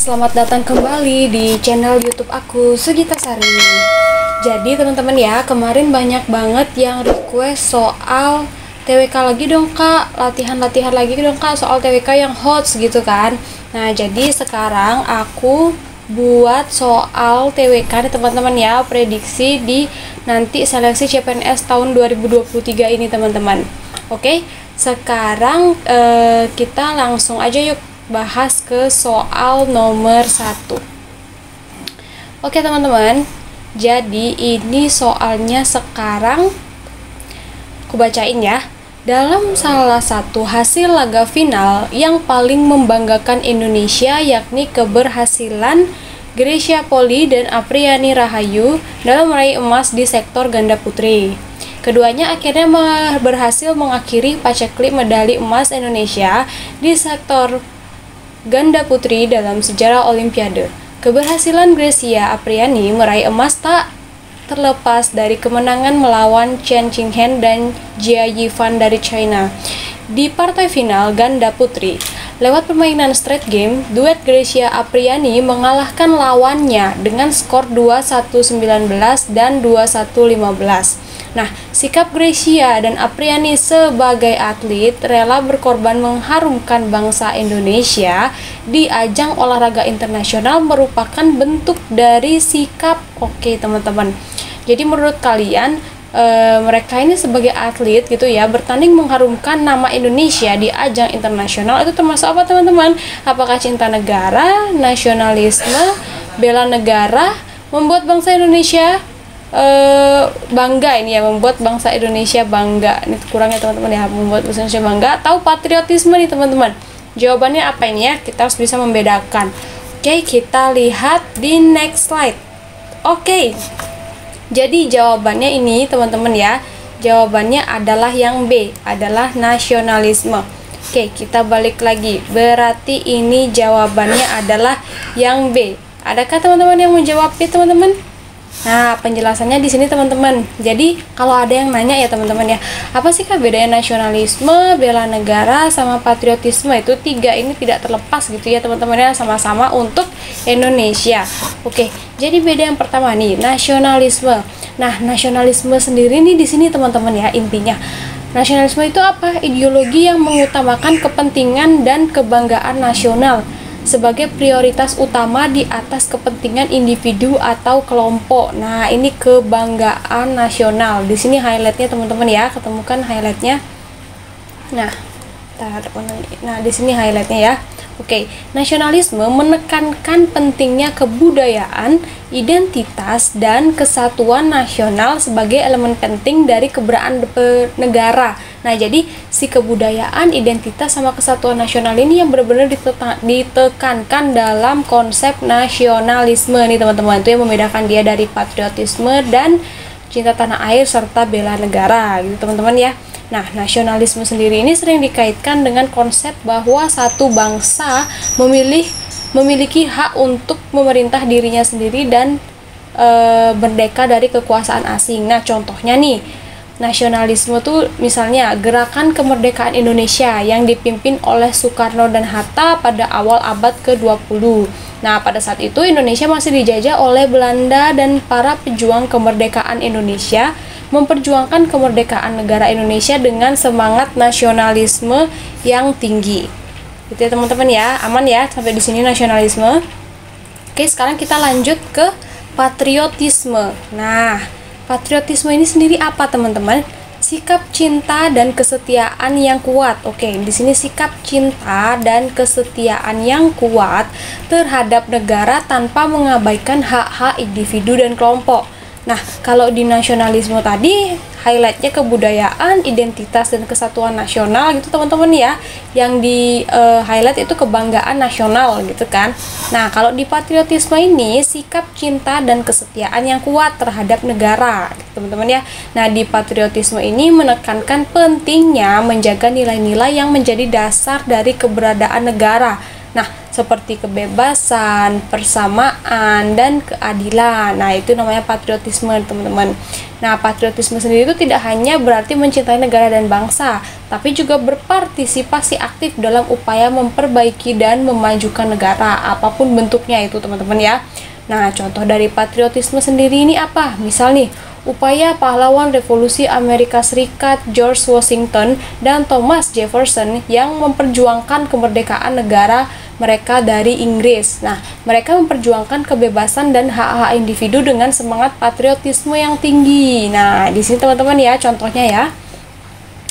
Selamat datang kembali di channel YouTube aku, Sugita Sari. Jadi teman-teman ya, kemarin banyak banget yang request soal TWK lagi dong kak, latihan-latihan lagi dong kak, soal TWK yang hot gitu kan. Nah jadi sekarang aku buat soal TWK nih teman-teman ya, prediksi di nanti seleksi CPNS tahun 2023 ini teman-teman. Oke, sekarang kita langsung aja yuk bahas ke soal nomor 1. Oke teman-teman, jadi ini soalnya sekarang aku bacain ya. Dalam salah satu hasil laga final yang paling membanggakan Indonesia, yakni keberhasilan Grecia Poli dan Apriani Rahayu dalam meraih emas di sektor ganda putri. Keduanya akhirnya berhasil mengakhiri paceklik medali emas Indonesia di sektor ganda putri dalam sejarah Olimpiade. Keberhasilan Grecia Apriani meraih emas tak terlepas dari kemenangan melawan Chen Qinghen dan Jia Yifan dari China di partai final ganda putri. Lewat permainan straight game, duet Grecia Apriani mengalahkan lawannya dengan skor 2-1-19 dan 2-1-15. Nah, sikap Grecia dan Apriani sebagai atlet rela berkorban mengharumkan bangsa Indonesia di ajang olahraga internasional merupakan bentuk dari sikap. Oke, teman-teman. Jadi menurut kalian mereka ini sebagai atlet gitu ya, bertanding mengharumkan nama Indonesia di ajang internasional itu termasuk apa teman-teman? Apakah cinta negara, nasionalisme, bela negara, membuat bangsa Indonesia bangga ini ya, membuat bangsa Indonesia bangga. Ini kurangnya teman-teman ya, membuat bangsa Indonesia bangga atau patriotisme nih teman-teman. Jawabannya apa ini ya? Kita harus bisa membedakan. Oke, kita lihat di next slide. Oke. Jadi jawabannya ini teman-teman ya. Jawabannya adalah yang B, adalah nasionalisme. Oke, kita balik lagi. Berarti ini jawabannya adalah yang B. Adakah teman-teman yang menjawab B, teman-teman? Nah, penjelasannya di sini teman-teman. Jadi, kalau ada yang nanya ya teman-teman ya, apa sih kak bedanya nasionalisme, bela negara, sama patriotisme? Itu tiga ini tidak terlepas gitu ya teman-teman ya, sama-sama untuk Indonesia. Oke, jadi beda yang pertama nih, nasionalisme. Nah, nasionalisme sendiri nih di sini teman-teman ya, intinya nasionalisme itu apa? Ideologi yang mengutamakan kepentingan dan kebanggaan nasional sebagai prioritas utama di atas kepentingan individu atau kelompok. Nah, ini kebanggaan nasional. Di sini highlightnya teman-teman ya, ketemukan highlightnya. Nah, di sini highlightnya ya. Oke, nasionalisme menekankan pentingnya kebudayaan, identitas, dan kesatuan nasional sebagai elemen penting dari keberadaan negara. Nah, jadi si kebudayaan, identitas, sama kesatuan nasional ini yang benar-benar ditekankan dalam konsep nasionalisme nih teman-teman. Itu yang membedakan dia dari patriotisme dan cinta tanah air serta bela negara gitu teman-teman ya. Nah, nasionalisme sendiri ini sering dikaitkan dengan konsep bahwa satu bangsa memiliki hak untuk memerintah dirinya sendiri dan merdeka dari kekuasaan asing. Nah, contohnya nih, nasionalisme tuh misalnya Gerakan Kemerdekaan Indonesia yang dipimpin oleh Soekarno dan Hatta pada awal abad ke-20. Nah, pada saat itu Indonesia masih dijajah oleh Belanda dan para pejuang kemerdekaan Indonesia memperjuangkan kemerdekaan negara Indonesia dengan semangat nasionalisme yang tinggi. Gitu ya teman-teman ya, aman ya sampai di sini nasionalisme. Oke, sekarang kita lanjut ke patriotisme. Nah, patriotisme ini sendiri apa teman-teman? Sikap cinta dan kesetiaan yang kuat. Oke, di sini sikap cinta dan kesetiaan yang kuat terhadap negara tanpa mengabaikan hak-hak individu dan kelompok. Nah, kalau di nasionalisme tadi highlightnya kebudayaan, identitas, dan kesatuan nasional gitu teman-teman ya. Yang di highlight itu kebanggaan nasional gitu kan. Nah, kalau di patriotisme ini sikap cinta dan kesetiaan yang kuat terhadap negara gitu, teman-teman ya. Nah, di patriotisme ini menekankan pentingnya menjaga nilai-nilai yang menjadi dasar dari keberadaan negara. Nah, seperti kebebasan, persamaan, dan keadilan. Nah, itu namanya patriotisme, teman-teman. Nah, patriotisme sendiri itu tidak hanya berarti mencintai negara dan bangsa, tapi juga berpartisipasi aktif dalam upaya memperbaiki dan memajukan negara, apapun bentuknya itu, teman-teman ya. Nah, contoh dari patriotisme sendiri ini apa? Misal nih, upaya pahlawan revolusi Amerika Serikat George Washington dan Thomas Jefferson yang memperjuangkan kemerdekaan negara mereka dari Inggris. Nah, mereka memperjuangkan kebebasan dan hak-hak individu dengan semangat patriotisme yang tinggi. Nah, di sini teman-teman ya contohnya ya.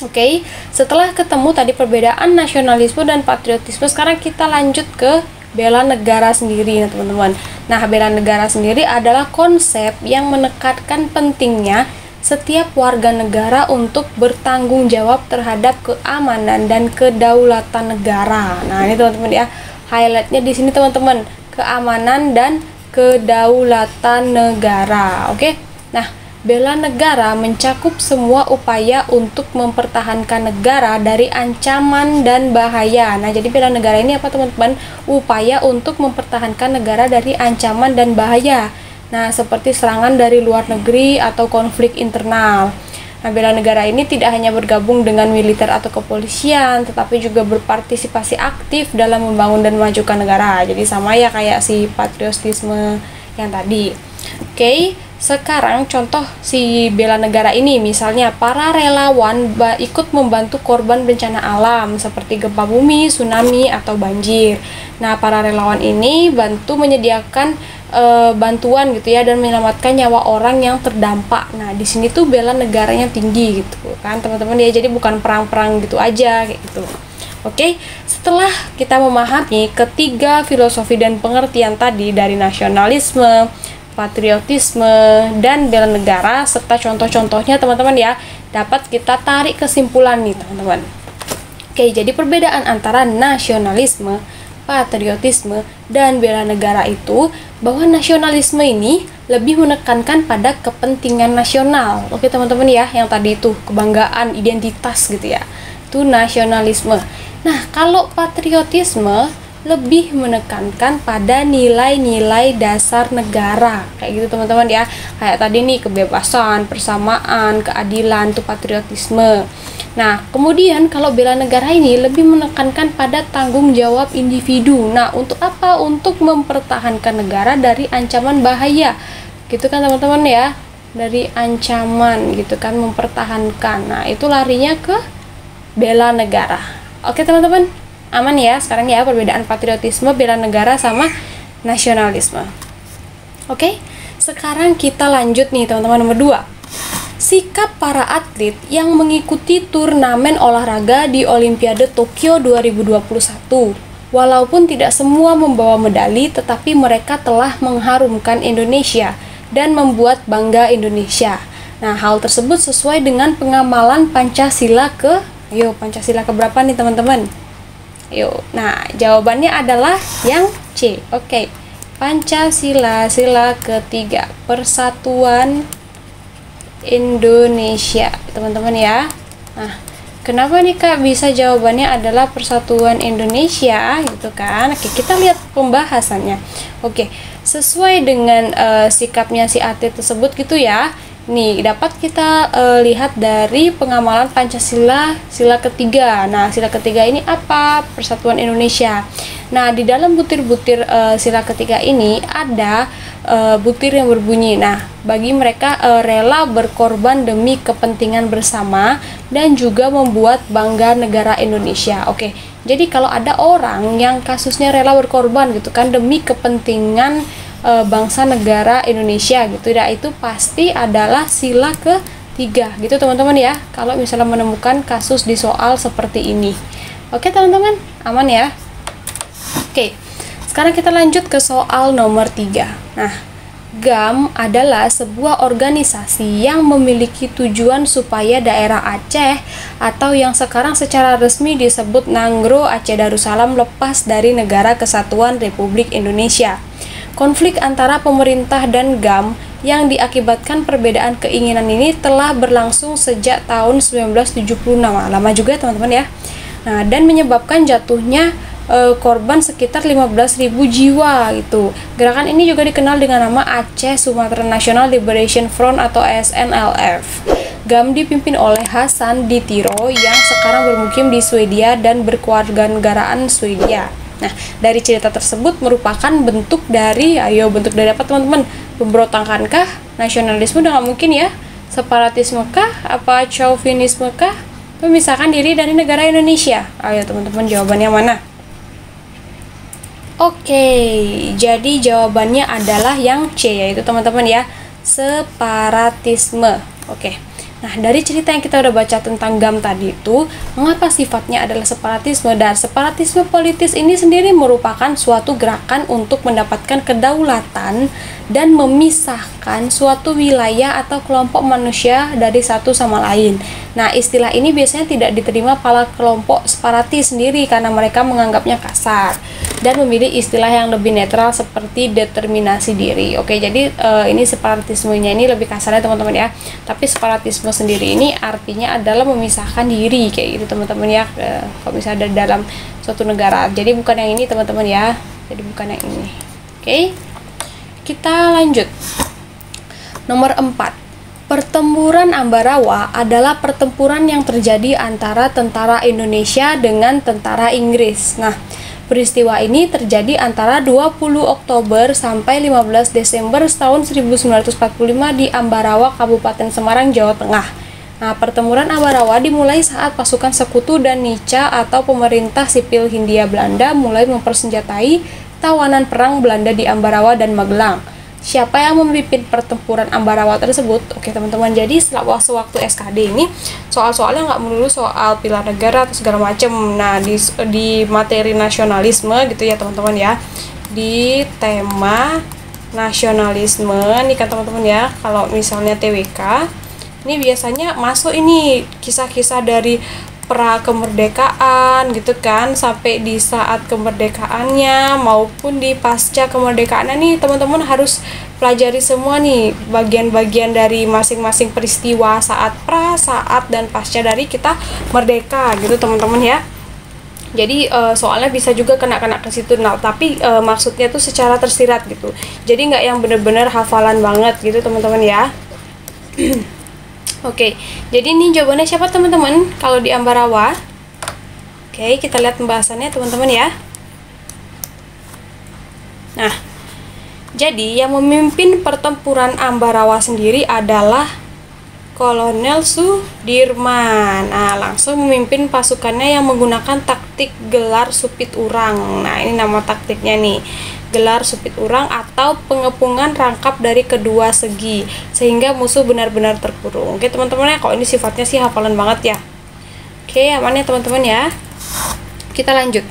Oke, setelah ketemu tadi perbedaan nasionalisme dan patriotisme, sekarang kita lanjut ke bela negara sendiri ya teman-teman. Nah, bela negara sendiri adalah konsep yang menekankan pentingnya setiap warga negara untuk bertanggung jawab terhadap keamanan dan kedaulatan negara. Nah, ini teman-teman ya, highlightnya di sini teman-teman, keamanan dan kedaulatan negara. Oke. Nah, bela negara mencakup semua upaya untuk mempertahankan negara dari ancaman dan bahaya. Nah, jadi bela negara ini apa teman-teman? Upaya untuk mempertahankan negara dari ancaman dan bahaya. Nah, seperti serangan dari luar negeri atau konflik internal. Nah, bela negara ini tidak hanya bergabung dengan militer atau kepolisian, tetapi juga berpartisipasi aktif dalam membangun dan memajukan negara. Jadi sama ya kayak si patriotisme yang tadi. Oke, sekarang contoh si bela negara ini, misalnya para relawan ikut membantu korban bencana alam seperti gempa bumi, tsunami, atau banjir. Nah, para relawan ini bantu menyediakan bantuan gitu ya dan menyelamatkan nyawa orang yang terdampak. Nah, di sini tuh bela negaranya tinggi gitu kan teman-teman ya. Jadi bukan perang-perang gitu aja kayak gitu. Oke, setelah kita memahami ketiga filosofi dan pengertian tadi dari nasionalisme, patriotisme, dan bela negara serta contoh-contohnya teman-teman ya, dapat kita tarik kesimpulan nih teman-teman. Oke, jadi perbedaan antara nasionalisme, patriotisme, dan bela negara itu bahwa nasionalisme ini lebih menekankan pada kepentingan nasional. Oke teman-teman ya, yang tadi itu kebanggaan, identitas gitu ya, itu nasionalisme. Nah, kalau patriotisme lebih menekankan pada nilai-nilai dasar negara kayak gitu teman-teman ya, kayak tadi nih kebebasan, persamaan, keadilan, itu patriotisme. Nah, kemudian kalau bela negara ini lebih menekankan pada tanggung jawab individu. Nah, untuk apa? Untuk mempertahankan negara dari ancaman bahaya gitu kan teman-teman ya, dari ancaman gitu kan, mempertahankan. Nah, itu larinya ke bela negara. Oke teman-teman, aman ya sekarang ya perbedaan patriotisme, bela negara, sama nasionalisme. Oke, sekarang kita lanjut nih teman-teman, nomor 2. Sikap para atlet yang mengikuti turnamen olahraga di Olimpiade Tokyo 2021. Walaupun tidak semua membawa medali, tetapi mereka telah mengharumkan Indonesia dan membuat bangga Indonesia. Nah, hal tersebut sesuai dengan pengamalan Pancasila Pancasila keberapa nih teman-teman? Yuk, nah jawabannya adalah yang C. Oke, Pancasila, sila ketiga, Persatuan Indonesia, teman-teman ya. Nah, kenapa nih Kak bisa jawabannya adalah Persatuan Indonesia gitu kan? Oke, kita lihat pembahasannya. Oke, sesuai dengan sikapnya si atlet tersebut gitu ya. Nih, dapat kita lihat dari pengamalan Pancasila sila ketiga. Nah, sila ketiga ini apa? Persatuan Indonesia. Nah, di dalam butir-butir sila ketiga ini ada butir yang berbunyi, nah, bagi mereka rela berkorban demi kepentingan bersama dan juga membuat bangga negara Indonesia. Oke, jadi kalau ada orang yang kasusnya rela berkorban gitu kan demi kepentingan bangsa negara Indonesia gitu, ya itu pasti adalah sila ketiga gitu teman-teman ya, kalau misalnya menemukan kasus di soal seperti ini. Oke teman-teman, aman ya. Oke, sekarang kita lanjut ke soal nomor 3. Nah, GAM adalah sebuah organisasi yang memiliki tujuan supaya daerah Aceh atau yang sekarang secara resmi disebut Nanggroe Aceh Darussalam lepas dari Negara Kesatuan Republik Indonesia. Konflik antara pemerintah dan GAM yang diakibatkan perbedaan keinginan ini telah berlangsung sejak tahun 1976. Lama juga teman-teman ya. Nah, dan menyebabkan jatuhnya korban sekitar 15.000 jiwa gitu. Gerakan ini juga dikenal dengan nama Aceh Sumatera National Liberation Front atau SNLF. GAM dipimpin oleh Hasan Ditiro yang sekarang bermukim di Swedia dan berkewarganegaraan Swedia. Nah, dari cerita tersebut merupakan bentuk dari apa teman-teman? Pemberontakan kah? Nasionalisme udah nggak mungkin ya. Separatisme kah? Apa chauvinisme kah? Memisahkan diri dari negara Indonesia. Ayo teman-teman, jawabannya mana? Oke, jadi jawabannya adalah yang C, yaitu teman-teman ya, separatisme. Oke. Nah, dari cerita yang kita udah baca tentang GAM tadi itu, mengapa sifatnya adalah separatisme? Dan separatisme politis ini sendiri merupakan suatu gerakan untuk mendapatkan kedaulatan dan memisahkan suatu wilayah atau kelompok manusia dari satu sama lain. Nah, istilah ini biasanya tidak diterima para kelompok separatis sendiri karena mereka menganggapnya kasar dan memilih istilah yang lebih netral seperti determinasi diri. Oke, jadi ini separatismenya ini lebih kasarnya teman-teman ya. Tapi separatisme sendiri ini artinya adalah memisahkan diri kayak gitu teman-teman ya. Kalau misalnya ada dalam suatu negara. Jadi bukan yang ini teman-teman ya. Jadi bukan yang ini. Oke. Kita lanjut. Nomor 4. Pertempuran Ambarawa adalah pertempuran yang terjadi antara tentara Indonesia dengan tentara Inggris. Nah, peristiwa ini terjadi antara 20 Oktober sampai 15 Desember tahun 1945 di Ambarawa, Kabupaten Semarang, Jawa Tengah. Nah, pertempuran Ambarawa dimulai saat pasukan Sekutu dan Nica atau pemerintah sipil Hindia Belanda mulai mempersenjatai tawanan perang Belanda di Ambarawa dan Magelang. Siapa yang memimpin pertempuran Ambarawa tersebut? Oke teman-teman, jadi setelah waktu SKD ini soal-soalnya nggak melulu soal pilar negara atau segala macam. Nah, di materi nasionalisme gitu ya teman-teman ya, di tema nasionalisme nih kan teman-teman ya, kalau misalnya TWK ini biasanya masuk ini kisah-kisah dari pra kemerdekaan gitu kan, sampai di saat kemerdekaannya maupun di pasca kemerdekaannya nih teman-teman harus pelajari semua nih bagian-bagian dari masing-masing peristiwa saat pra, saat, dan pasca dari kita merdeka gitu teman-teman ya. Jadi soalnya bisa juga kena-kena ke situ. Nah, tapi maksudnya tuh secara tersirat gitu. Jadi nggak yang bener-bener hafalan banget gitu teman-teman ya. Oke, jadi ini jawabannya siapa teman-teman kalau di Ambarawa? Oke, kita lihat pembahasannya teman-teman ya. Nah, jadi yang memimpin pertempuran Ambarawa sendiri adalah Kolonel Sudirman. Nah, langsung memimpin pasukannya yang menggunakan taktik gelar supit urang. Nah, ini nama taktiknya nih, gelar supit urang atau pengepungan rangkap dari kedua segi sehingga musuh benar-benar terkurung. Oke teman-teman ya, kalau ini sifatnya sih hafalan banget ya. Oke, aman ya teman-teman ya. Kita lanjut.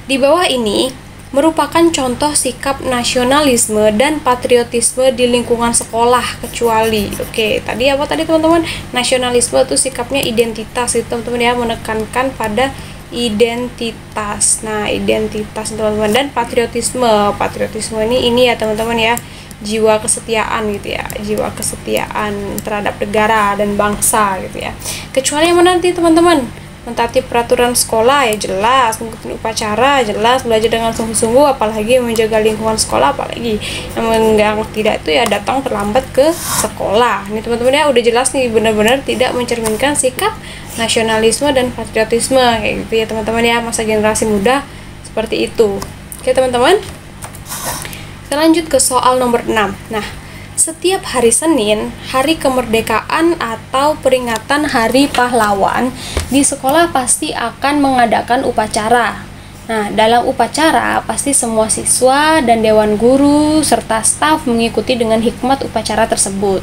Di bawah ini merupakan contoh sikap nasionalisme dan patriotisme di lingkungan sekolah kecuali. Oke, tadi apa tadi teman-teman? Nasionalisme itu sikapnya identitas itu teman-teman ya, menekankan pada identitas. Nah, identitas teman-teman, dan patriotisme ini ya teman-teman ya, jiwa kesetiaan gitu ya, jiwa kesetiaan terhadap negara dan bangsa gitu ya. Kecuali yang mana nanti teman-teman? Mentaati peraturan sekolah ya jelas, mengikuti upacara jelas, belajar dengan sungguh-sungguh, apalagi menjaga lingkungan sekolah, apalagi yang tidak itu ya datang terlambat ke sekolah. Ini teman-teman ya udah jelas nih, benar-benar tidak mencerminkan sikap nasionalisme dan patriotisme kayak gitu ya teman-teman ya, masa generasi muda seperti itu. Oke teman-teman, kita lanjut ke soal nomor 6. Nah, setiap hari Senin, hari kemerdekaan atau peringatan Hari Pahlawan, di sekolah pasti akan mengadakan upacara. Nah, dalam upacara pasti semua siswa dan dewan guru serta staf mengikuti dengan hikmat upacara tersebut.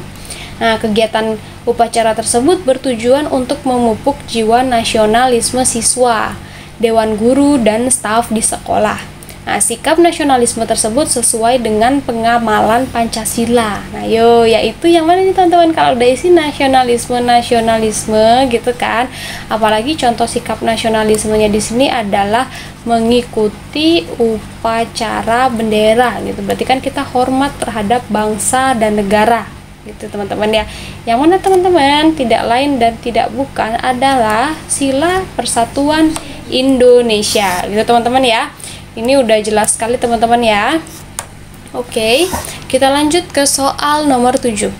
Nah, kegiatan upacara tersebut bertujuan untuk memupuk jiwa nasionalisme siswa, dewan guru, dan staf di sekolah. Nah, sikap nasionalisme tersebut sesuai dengan pengamalan Pancasila. Nah, yaitu yang mana nih teman-teman? Kalau udah isi nasionalisme gitu kan. Apalagi contoh sikap nasionalismenya di sini adalah mengikuti upacara bendera gitu. Berarti kan kita hormat terhadap bangsa dan negara gitu teman-teman ya. Yang mana teman-teman? Tidak lain dan tidak bukan adalah Sila Persatuan Indonesia gitu teman-teman ya. Ini udah jelas sekali teman-teman ya. Oke, kita lanjut ke soal nomor 7.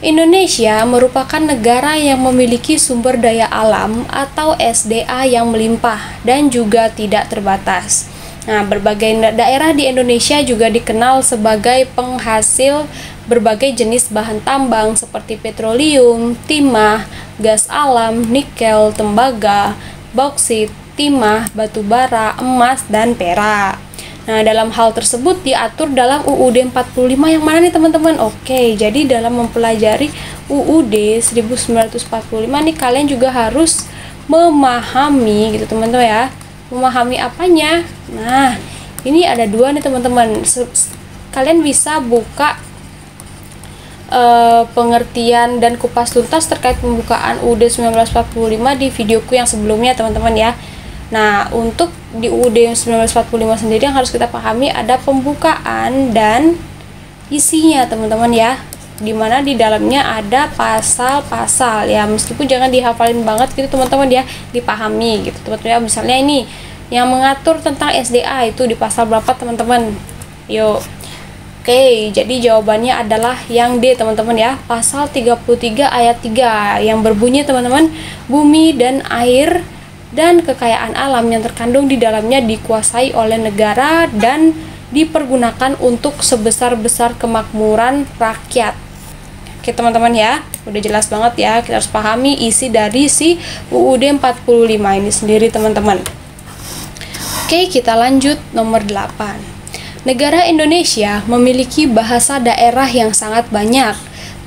Indonesia merupakan negara yang memiliki sumber daya alam atau SDA yang melimpah dan juga tidak terbatas. Nah, berbagai daerah di Indonesia juga dikenal sebagai penghasil berbagai jenis bahan tambang seperti petroleum, timah, gas alam, nikel, tembaga, bauksit, timah, batu bara, emas, dan perak. Nah, dalam hal tersebut diatur dalam UUD 45 yang mana nih teman-teman? Oke, jadi dalam mempelajari UUD 1945 nih kalian juga harus memahami gitu teman-teman ya. Memahami apanya? Nah, ini ada dua nih teman-teman. Kalian bisa buka pengertian dan kupas tuntas terkait pembukaan UUD 1945 di videoku yang sebelumnya teman-teman ya. Nah, untuk di UUD 1945 sendiri yang harus kita pahami ada pembukaan dan isinya teman-teman ya, dimana di dalamnya ada pasal-pasal ya, meskipun jangan dihafalin banget gitu teman-teman ya, dipahami gitu teman-teman ya. Misalnya ini yang mengatur tentang SDA itu di pasal berapa teman-teman? Yuk. Oke, jadi jawabannya adalah yang D teman-teman ya, pasal 33 ayat 3 yang berbunyi teman-teman, bumi dan air dan kekayaan alam yang terkandung di dalamnya dikuasai oleh negara dan dipergunakan untuk sebesar-besar kemakmuran rakyat. Oke teman-teman ya, udah jelas banget ya, kita harus pahami isi dari si UUD 45 ini sendiri teman-teman. Oke, kita lanjut nomor 8. Negara Indonesia memiliki bahasa daerah yang sangat banyak,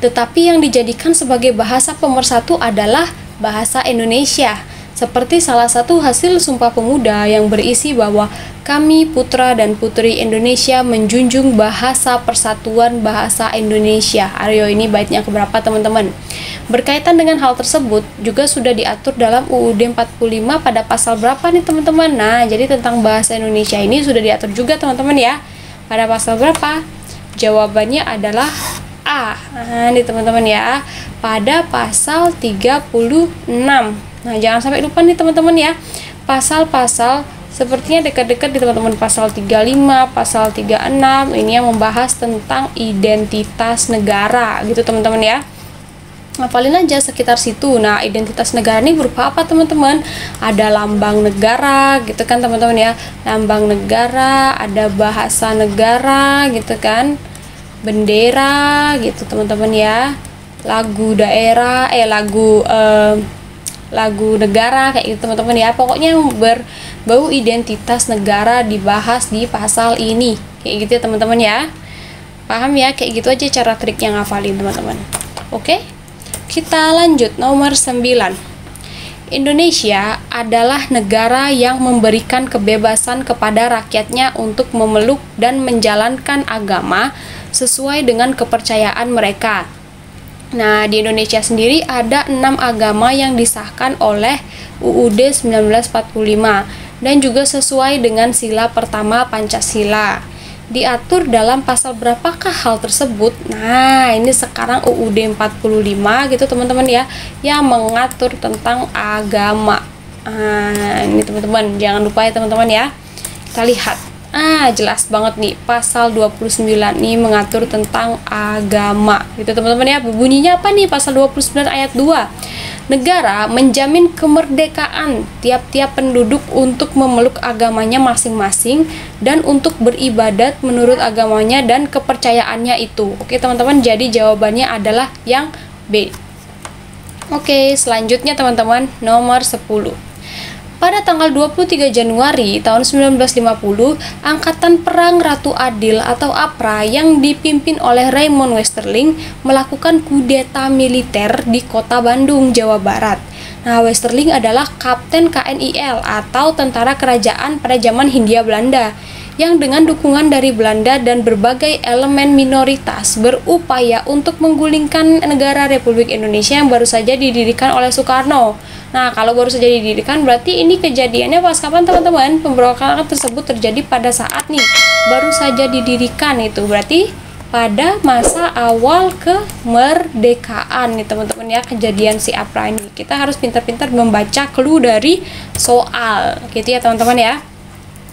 tetapi yang dijadikan sebagai bahasa pemersatu adalah bahasa Indonesia. Seperti salah satu hasil Sumpah Pemuda yang berisi bahwa kami putra dan putri Indonesia menjunjung bahasa persatuan bahasa Indonesia. Ayo, ini baitnya keberapa teman-teman? Berkaitan dengan hal tersebut juga sudah diatur dalam UUD 45 pada pasal berapa nih teman-teman? Nah, jadi tentang bahasa Indonesia ini sudah diatur juga teman-teman ya. Pada pasal berapa? Jawabannya adalah A. Nah, ini teman-teman ya. Pada pasal 36. Nah, jangan sampai lupa nih teman-teman ya. Pasal-pasal sepertinya dekat-dekat di teman-teman, pasal 35, pasal 36 ini yang membahas tentang identitas negara gitu teman-teman ya. Hafalin aja sekitar situ. Nah, identitas negara ini berupa apa teman-teman? Ada lambang negara gitu kan teman-teman ya. Lambang negara, ada bahasa negara gitu kan. Bendera gitu teman-teman ya. Lagu daerah, lagu negara kayak gitu teman-teman ya. Pokoknya yang berbau identitas negara dibahas di pasal ini kayak gitu ya teman-teman ya. Paham ya? Kayak gitu aja cara trik yang ngafalin teman-teman. Oke, kita lanjut nomor 9. Indonesia adalah negara yang memberikan kebebasan kepada rakyatnya untuk memeluk dan menjalankan agama sesuai dengan kepercayaan mereka. Nah, di Indonesia sendiri ada 6 agama yang disahkan oleh UUD 1945 dan juga sesuai dengan sila pertama Pancasila. Diatur dalam pasal berapakah hal tersebut? Nah, ini sekarang UUD 45 gitu teman-teman ya, yang mengatur tentang agama. Nah, ini teman-teman, jangan lupa ya teman-teman ya. Kita lihat. Jelas banget nih, pasal 29 nih mengatur tentang agama gitu teman-teman ya. Bunyinya apa nih pasal 29 ayat 2? Negara menjamin kemerdekaan tiap-tiap penduduk untuk memeluk agamanya masing-masing dan untuk beribadat menurut agamanya dan kepercayaannya itu. Oke teman-teman, jadi jawabannya adalah yang B. Oke, selanjutnya teman-teman, nomor 10. Pada tanggal 23 Januari tahun 1950, Angkatan Perang Ratu Adil atau APRA yang dipimpin oleh Raymond Westerling melakukan kudeta militer di kota Bandung, Jawa Barat. Nah, Westerling adalah Kapten KNIL atau tentara kerajaan pada zaman Hindia Belanda yang dengan dukungan dari Belanda dan berbagai elemen minoritas berupaya untuk menggulingkan negara Republik Indonesia yang baru saja didirikan oleh Soekarno. Nah, kalau baru saja didirikan berarti ini kejadiannya pas kapan teman-teman? Pemberontakan tersebut terjadi pada saat nih baru saja didirikan, itu berarti pada masa awal kemerdekaan nih teman-teman ya, kejadian si APRA ini. Kita harus pintar-pintar membaca clue dari soal gitu ya teman-teman ya.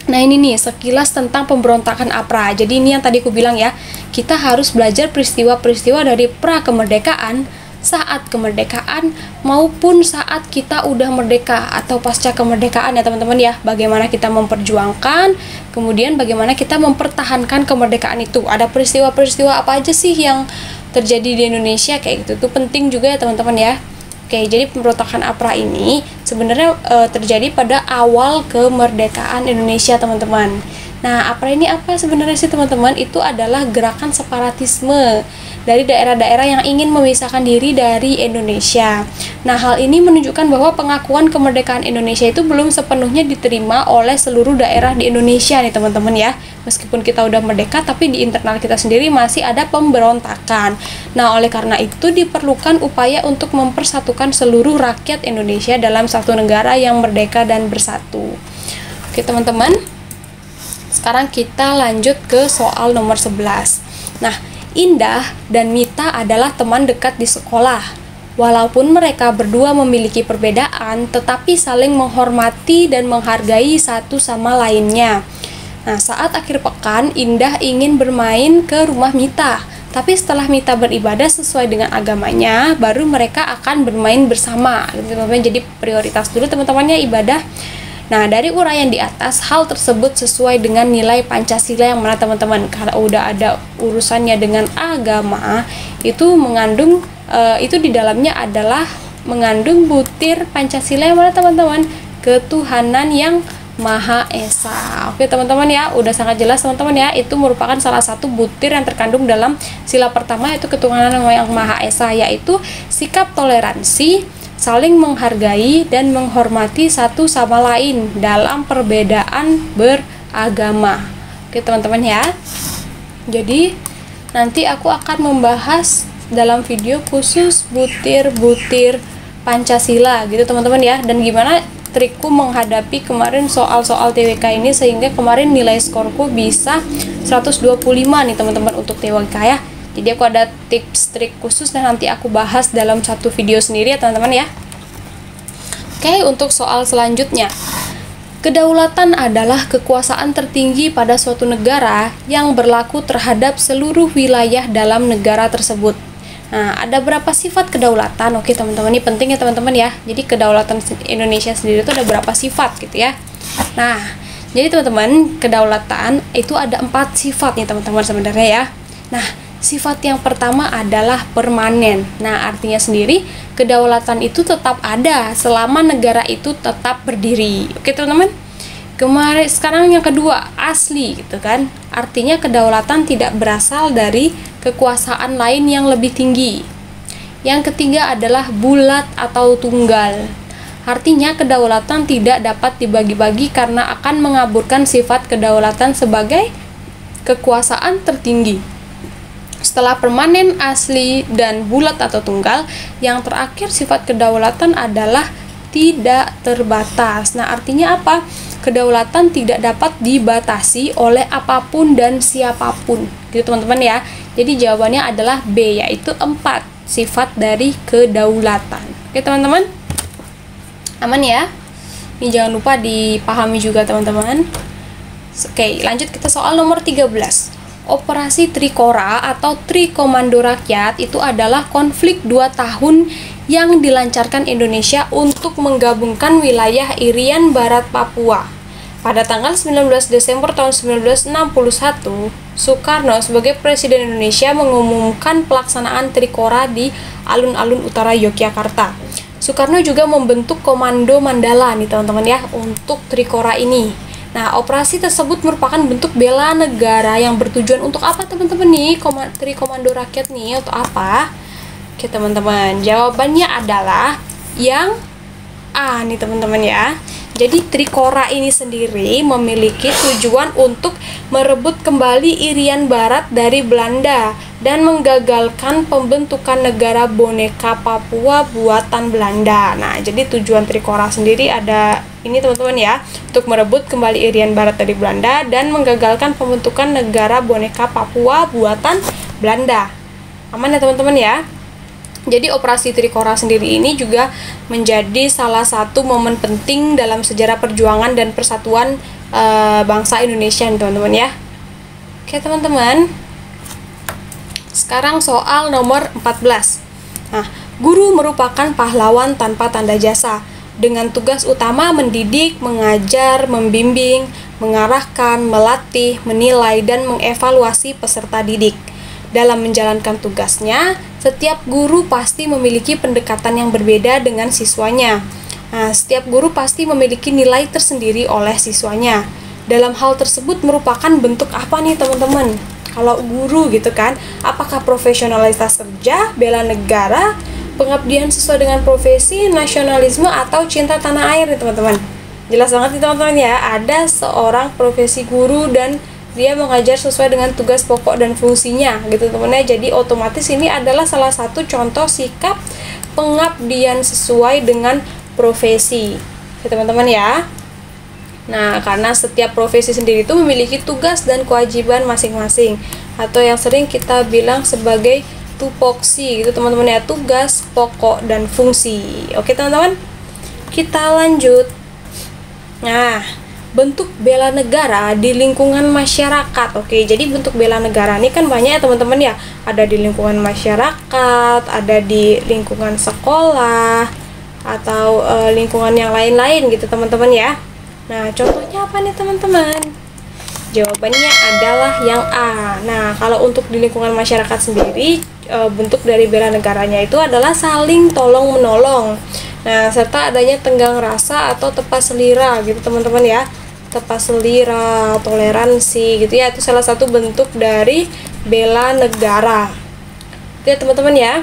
Nah ini nih sekilas tentang pemberontakan APRA. Jadi ini yang tadi aku bilang ya, kita harus belajar peristiwa-peristiwa dari pra kemerdekaan, saat kemerdekaan, maupun saat kita udah merdeka atau pasca kemerdekaan ya teman-teman ya. Bagaimana kita memperjuangkan, kemudian bagaimana kita mempertahankan kemerdekaan itu. Ada peristiwa-peristiwa apa aja sih yang terjadi di Indonesia kayak gitu. Itu penting juga ya teman-teman ya. Oke, jadi pemberontakan APRA ini sebenarnya terjadi pada awal kemerdekaan Indonesia, teman-teman. Nah, APRA ini apa sebenarnya sih, teman-teman? Itu adalah gerakan separatisme dari daerah-daerah yang ingin memisahkan diri dari Indonesia. Nah, hal ini menunjukkan bahwa pengakuan kemerdekaan Indonesia itu belum sepenuhnya diterima oleh seluruh daerah di Indonesia nih, teman-teman ya. Meskipun kita udah merdeka, tapi di internal kita sendiri masih ada pemberontakan. Nah, oleh karena itu diperlukan upaya untuk mempersatukan seluruh rakyat Indonesia dalam satu negara yang merdeka dan bersatu. Oke, teman-teman. Sekarang kita lanjut ke soal nomor 11. Nah, Indah dan Mita adalah teman dekat di sekolah. Walaupun mereka berdua memiliki perbedaan, tetapi saling menghormati dan menghargai satu sama lainnya. Nah, saat akhir pekan, Indah ingin bermain ke rumah Mita. Tapi setelah Mita beribadah sesuai dengan agamanya, baru mereka akan bermain bersama. Jadi prioritas dulu teman-temannya ibadah. Nah, dari uraian di atas, hal tersebut sesuai dengan nilai Pancasila yang mana teman-teman. Karena udah ada urusannya dengan agama, itu mengandung, itu di dalamnya adalah mengandung butir Pancasila yang mana teman-teman? Ketuhanan yang Maha Esa. Oke teman-teman ya, udah sangat jelas teman-teman ya, itu merupakan salah satu butir yang terkandung dalam sila pertama, yaitu ketuhanan yang Maha Esa, yaitu sikap toleransi, saling menghargai dan menghormati satu sama lain dalam perbedaan beragama. Oke teman-teman ya, jadi nanti aku akan membahas dalam video khusus butir-butir Pancasila gitu teman-teman ya, dan gimana trikku menghadapi kemarin soal-soal TWK ini sehingga kemarin nilai skorku bisa 125 nih teman-teman untuk TWK ya. Jadi aku ada tips trik khusus dan nanti aku bahas dalam satu video sendiri ya teman-teman ya. Oke, untuk soal selanjutnya. Kedaulatan adalah kekuasaan tertinggi pada suatu negara yang berlaku terhadap seluruh wilayah dalam negara tersebut. Nah, ada berapa sifat kedaulatan? Oke teman-teman, ini penting ya teman-teman ya. Jadi kedaulatan Indonesia sendiri itu ada berapa sifat gitu ya. Nah, jadi teman-teman, kedaulatan itu ada 4 sifat nih teman-teman sebenarnya ya. Nah, sifat yang pertama adalah permanen. Nah, artinya sendiri kedaulatan itu tetap ada selama negara itu tetap berdiri. Oke teman-teman. Sekarang yang kedua, asli gitu kan. Artinya kedaulatan tidak berasal dari kekuasaan lain yang lebih tinggi. Yang ketiga adalah bulat atau tunggal. Artinya kedaulatan tidak dapat dibagi-bagi karena akan mengaburkan sifat kedaulatan sebagai kekuasaan tertinggi. Setelah permanen, asli, dan bulat atau tunggal, yang terakhir sifat kedaulatan adalah tidak terbatas. Nah, artinya apa? Kedaulatan tidak dapat dibatasi oleh apapun dan siapapun. Gitu teman-teman ya. Jadi jawabannya adalah B, yaitu 4 sifat dari kedaulatan. Oke teman-teman? Aman ya? Ini jangan lupa dipahami juga teman-teman. Oke, lanjut kita soal nomor 13. Operasi Trikora atau Trikomando Rakyat itu adalah konflik 2 tahun yang dilancarkan Indonesia untuk menggabungkan wilayah Irian Barat Papua. Pada tanggal 19 Desember tahun 1961, Soekarno sebagai Presiden Indonesia mengumumkan pelaksanaan Trikora di alun-alun utara Yogyakarta. Soekarno juga membentuk Komando Mandala nih teman-teman ya untuk Trikora ini. Nah, operasi tersebut merupakan bentuk bela negara yang bertujuan untuk apa teman-teman nih? Trikomando Rakyat nih untuk apa? Oke teman-teman, jawabannya adalah yang A nih teman-teman ya. Jadi Trikora ini sendiri memiliki tujuan untuk merebut kembali Irian Barat dari Belanda dan menggagalkan pembentukan negara boneka Papua buatan Belanda. Nah, jadi tujuan Trikora sendiri ada ini teman-teman ya, untuk merebut kembali Irian Barat dari Belanda dan menggagalkan pembentukan negara boneka Papua buatan Belanda. Aman ya teman-teman ya. Jadi operasi Trikora sendiri ini juga menjadi salah satu momen penting dalam sejarah perjuangan dan persatuan bangsa Indonesia, teman-teman ya. Oke teman-teman, sekarang soal nomor 14. Nah, guru merupakan pahlawan tanpa tanda jasa, dengan tugas utama mendidik, mengajar, membimbing, mengarahkan, melatih, menilai, dan mengevaluasi peserta didik. Dalam menjalankan tugasnya, setiap guru pasti memiliki pendekatan yang berbeda dengan siswanya. Nah, setiap guru pasti memiliki nilai tersendiri oleh siswanya. Dalam hal tersebut merupakan bentuk apa nih teman-teman? Kalau guru gitu kan, apakah profesionalitas kerja, bela negara, pengabdian sesuai dengan profesi, nasionalisme, atau cinta tanah air nih teman-teman? Jelas banget nih teman-teman ya, ada seorang profesi guru dan dia mengajar sesuai dengan tugas pokok dan fungsinya gitu teman-teman ya. Jadi otomatis ini adalah salah satu contoh sikap pengabdian sesuai dengan profesi teman-teman ya. Nah, karena setiap profesi sendiri itu memiliki tugas dan kewajiban masing-masing, atau yang sering kita bilang sebagai tupoksi gitu teman-teman ya, tugas pokok dan fungsi. Oke teman-teman, kita lanjut. Nah, bentuk bela negara di lingkungan masyarakat. Oke, jadi bentuk bela negara ini kan banyak ya teman-teman ya. Ada di lingkungan masyarakat, ada di lingkungan sekolah, atau lingkungan yang lain-lain gitu teman-teman ya. Nah, contohnya apa nih teman-teman? Jawabannya adalah yang A. Nah, kalau untuk di lingkungan masyarakat sendiri, bentuk dari bela negaranya itu adalah saling tolong-menolong. Nah, serta adanya tenggang rasa atau tepas selira gitu teman-teman ya. Tepas selira, toleransi gitu ya, itu salah satu bentuk dari bela negara. Itu ya teman-teman ya.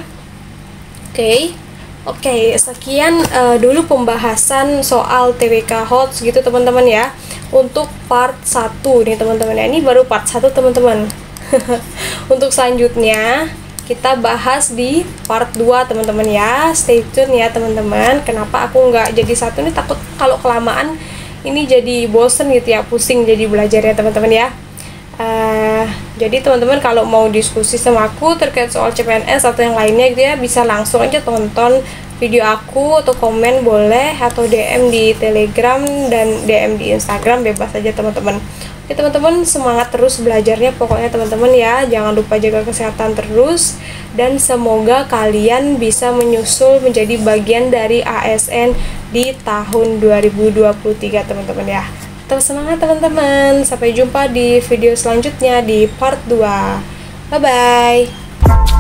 Oke, sekian dulu pembahasan soal TWK HOTS gitu teman-teman ya. Untuk part 1 nih teman-teman ya. Ini baru part 1 teman-teman. Untuk selanjutnya kita bahas di part 2 teman-teman ya. Stay tune ya teman-teman. Kenapa aku nggak jadi satu nih, takut kalau kelamaan ini jadi bosen gitu ya, pusing jadi belajar ya teman-teman ya. Jadi teman-teman kalau mau diskusi sama aku terkait soal CPNS atau yang lainnya gitu ya, bisa langsung aja tonton video aku atau komen boleh, atau DM di Telegram dan DM di Instagram, bebas aja teman-teman. Oke teman-teman, semangat terus belajarnya pokoknya teman-teman ya. Jangan lupa jaga kesehatan terus, dan semoga kalian bisa menyusul menjadi bagian dari ASN di tahun 2023 teman-teman ya. Tetap semangat teman-teman. Sampai jumpa di video selanjutnya di part 2. Bye bye.